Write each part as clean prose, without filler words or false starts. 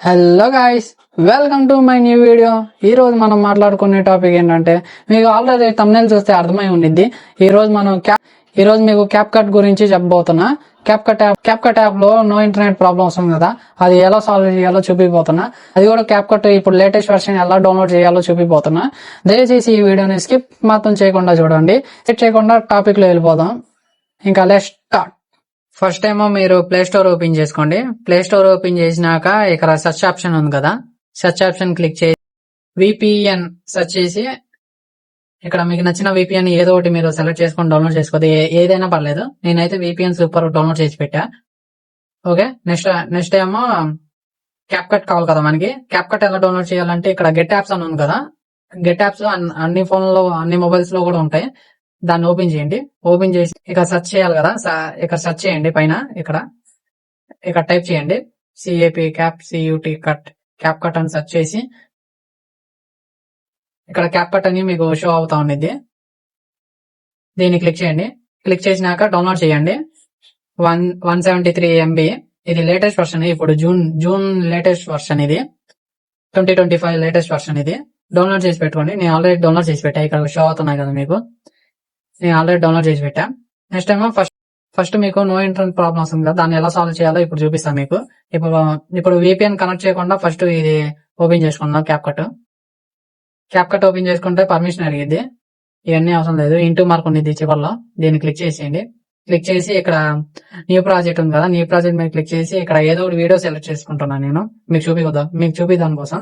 Hello guys, welcome to my new video. ఈ రోజు మనం మాట్లాడుకునే టాపిక్ ఏంటంటే, మీకు ఆల్రెడీ thumbnail చూస్తే అర్థమై ఉండిద్ది. ఈ రోజు మీకు క్యాప్ కట్ గురించి చెప్పబోతున్నా. క్యాప్ కట్ యాప్ లో నో ఇంటర్నెట్ ప్రాబ్లమ్స్ ఉంది కదా, అది ఎలా సాల్వ్ చేయాలో చూపిపోతున్నా. అది కూడా క్యాప్ కట్ ఇప్పుడు లేటెస్ట్ వర్షన్ ఎలా డౌన్లోడ్ చేయాలో చూపిపోతున్నా. దయచేసి ఈ వీడియోని స్కిప్ మాత్రం చేయకుండా చూడండి. స్కిప్ చేయకుండా టాపిక్ లో వెళ్ళిపోదాం. ఇంకా లెట్స్ స్టార్ట్. ఫస్ట్ ఏమో మీరు ప్లే స్టోర్ ఓపెన్ చేసుకోండి. ప్లే స్టోర్ ఓపెన్ చేసినాక ఇక్కడ సెర్చ్ ఆప్షన్ ఉంది కదా, సెర్చ్ ఆప్షన్ క్లిక్ చేసి విపిఎన్ సెర్చ్ చేసి ఇక్కడ మీకు నచ్చిన విపిఎన్ ఏదో ఒకటి మీరు సెలెక్ట్ చేసుకొని డౌన్లోడ్ చేసుకోండి. ఏదైనా పర్లేదు. నేనైతే విపిఎన్ సూపర్ డౌన్లోడ్ చేసి పెట్టా. ఓకే, నెక్స్ట్ ఏమో క్యాప్ కట్ కావాలి కదా మనకి. క్యాప్ కట్ ఎలా డౌన్లోడ్ చేయాలంటే ఇక్కడ గెట్ యాప్స్ అని ఉంది కదా, గెట్ యాప్స్ అన్ని ఫోన్లో అన్ని మొబైల్స్ లో కూడా ఉంటాయి. దాన్ని ఓపెన్ చేయండి. ఓపెన్ చేసి ఇక్కడ సెర్చ్ చేయాలి కదా, ఇక్కడ సెర్చ్ చేయండి. పైన ఇక్కడ టైప్ చేయండి సిఏపి క్యాప్ కట్ అని సెర్చ్ చేసి ఇక్కడ క్యాప్ కట్ అని మీకు షో అవుతా ఉండేది. దీన్ని క్లిక్ చేయండి. క్లిక్ చేసినాక డౌన్లోడ్ చేయండి. 173 MB. ఇది లేటెస్ట్ వర్షన్. ఇప్పుడు జూన్ లేటెస్ట్ వర్షన్. ఇది 2025 లేటెస్ట్ వర్షన్. ఇది డౌన్లోడ్ చేసి పెట్టుకోండి. నేను ఆల్రెడీ డౌన్లోడ్ చేసి పెట్టా. ఇక్కడ షో అవుతున్నాయి కదా మీకు. నేను ఆల్రెడీ డౌన్లోడ్ చేసి పెట్టా. నెక్స్ట్ ఏమో ఫస్ట్ మీకు నో ఇంటర్నెట్ ప్రాబ్లమ్స్ ఉంది కదా, దాన్ని ఎలా సాల్వ్ చేయాలో ఇప్పుడు చూపిస్తాను మీకు. ఇప్పుడు విపిఎన్ కనెక్ట్ చేయకుండా ఫస్ట్ ఇది ఓపెన్ చేసుకుందాం. క్యాప్ కట్ ఓపెన్ చేసుకుంటే పర్మిషన్ అడిగింది. ఇవన్నీ అవసరం లేదు. ఇంటూ మార్క్ ఉంది చివరిలో. దీన్ని క్లిక్ చేసేయండి. క్లిక్ చేసి ఇక్కడ న్యూ ప్రాజెక్ట్ ఉంది కదా, న్యూ ప్రాజెక్ట్ మీద క్లిక్ చేసి ఇక్కడ ఏదో ఒకటి వీడియో సెలెక్ట్ చేసుకుంటున్నాను నేను. మీకు చూపిద్దాం కోసం.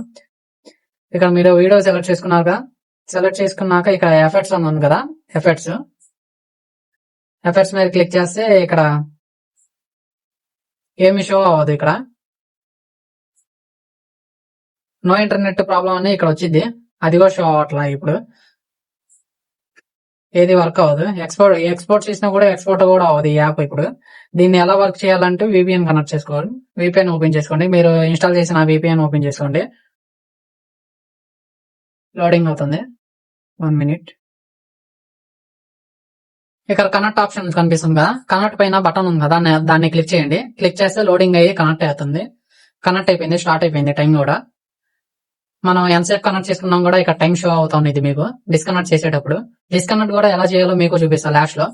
ఇక్కడ మీరు వీడియో సెలెక్ట్ చేసుకున్నాక ఇక్కడ ఎఫెక్ట్స్ అని ఉంది కదా, ఎఫెక్ట్స్ మీద క్లిక్ చేస్తే ఇక్కడ ఏమి షో అవ్వదు. ఇక్కడ నో ఇంటర్నెట్ ప్రాబ్లం అని ఇక్కడ వచ్చింది. అది కూడా షో అవ్వట్లా. ఇప్పుడు ఏది వర్క్ అవ్వదు. ఎక్స్పోర్ట్ చేసినా కూడా ఎక్స్పోర్ట్ కూడా అవ్వదు ఈ యాప్. ఇప్పుడు దీన్ని ఎలా వర్క్ చేయాలంటే విపిఎన్ కనెక్ట్ చేసుకోవాలి. విపిఎన్ ఓపెన్ చేసుకోండి. మీరు ఇన్స్టాల్ చేసిన విపిఎన్ ఓపెన్ చేసుకోండి. లోడింగ్ అవుతుంది. 1 minute. ఇక్కడ కనెక్ట్ ఆప్షన్ కనిపిస్తుంది కదా, కనెక్ట్ పైన బటన్ ఉంది కదా, దాన్ని క్లిక్ చేయండి. క్లిక్ చేస్తే లోడింగ్ అయ్యి కనెక్ట్ అవుతుంది. కనెక్ట్ అయిపోయింది. స్టార్ట్ అయిపోయింది టైం కూడా. మనం ఎంతసేపు కనెక్ట్ చేసుకున్నాం కూడా ఇక్కడ టైం షో అవుతుంది. ఇది మీకు డిస్కనెక్ట్ చేసేటప్పుడు. డిస్కనెక్ట్ కూడా ఎలా చేయాలో మీకు చూపిస్తాను లాస్ట్ లో.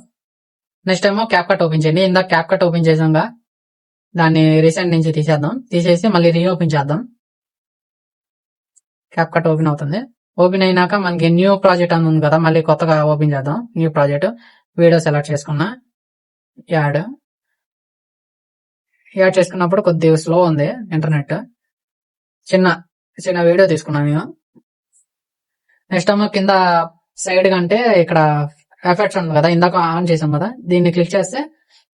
నెక్స్ట్ ఏమో క్యాప్ కట్ ఓపెన్ చేయండి. ఇందాక క్యాప్ కట్ ఓపెన్ చేసాంగా, దాన్ని రీసెంట్ నుంచి తీసేసి మళ్ళీ రీఓపెన్ చేద్దాం. క్యాప్ కట్ ఓపెన్ అవుతుంది. ఓపెన్ అయినాక మనకి న్యూ ప్రాజెక్ట్ అని ఉంది కదా, మళ్ళీ కొత్తగా ఓపెన్ చేద్దాం. న్యూ ప్రాజెక్ట్ వీడియో సెలెక్ట్ చేసుకున్నా. యాడ్ చేసుకున్నప్పుడు కొద్దిగా స్లో ఉంది ఇంటర్నెట్. చిన్న వీడియో తీసుకున్నాను నేను. నెక్స్ట్ ఏమో కింద సైడ్ కంటే ఇక్కడ ఎఫెక్ట్స్ ఉంది కదా, ఇందాక ఆన్ చేసాం కదా, దీన్ని క్లిక్ చేస్తే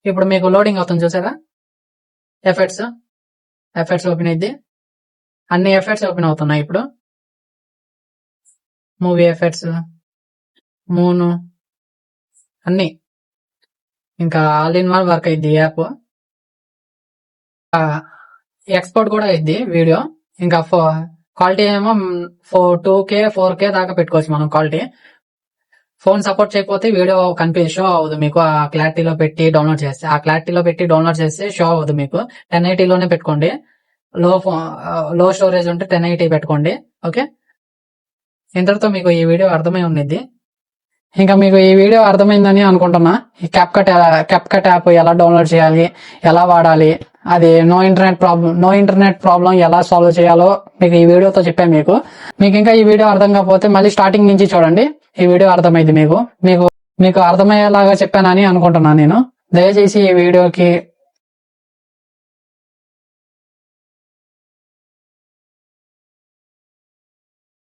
ఇప్పుడు మీకు లోడింగ్ అవుతుంది. చూసారా, ఎఫెక్ట్స్ ఓపెన్ అయింది. అన్ని ఎఫెక్ట్స్ ఓపెన్ అవుతున్నాయి ఇప్పుడు. మూవీ ఎఫెక్ట్స్, మూన్, అన్ని ఇంకా ఆల్ ఇన్ వన్ వర్క్ అయింది యాప్. ఎక్స్పోర్ట్ కూడా అయింది వీడియో. ఇంకా క్వాలిటీ ఏమో 2K 4K దాకా పెట్టుకోవచ్చు మనం క్వాలిటీ. ఫోన్ సపోర్ట్ చేయకపోతే వీడియో షో అవ్వదు మీకు. ఆ క్లారిటీలో పెట్టి డౌన్లోడ్ చేస్తే షో అవ్వదు మీకు. 1080లోనే పెట్టుకోండి. లో స్టోరేజ్ ఉంటే 1080 పెట్టుకోండి. ఓకే, ఇంతటితో మీకు ఈ వీడియో అర్థమై ఉన్నది. ఇంకా మీకు ఈ వీడియో అర్థమైందని అనుకుంటున్నా. ఈ క్యాప్ కట్ యాప్ ఎలా డౌన్లోడ్ చేయాలి, ఎలా వాడాలి, అది నో ఇంటర్నెట్ ప్రాబ్లం ఎలా సాల్వ్ చేయాలో మీకు ఈ వీడియోతో చెప్పాను. మీకు ఇంకా ఈ వీడియో అర్థం కాకపోతే మళ్ళీ స్టార్టింగ్ నుంచి చూడండి. ఈ వీడియో అర్థమైంది మీకు అర్థమయ్యేలాగా చెప్పానని అనుకుంటున్నాను నేను. దయచేసి ఈ వీడియోకి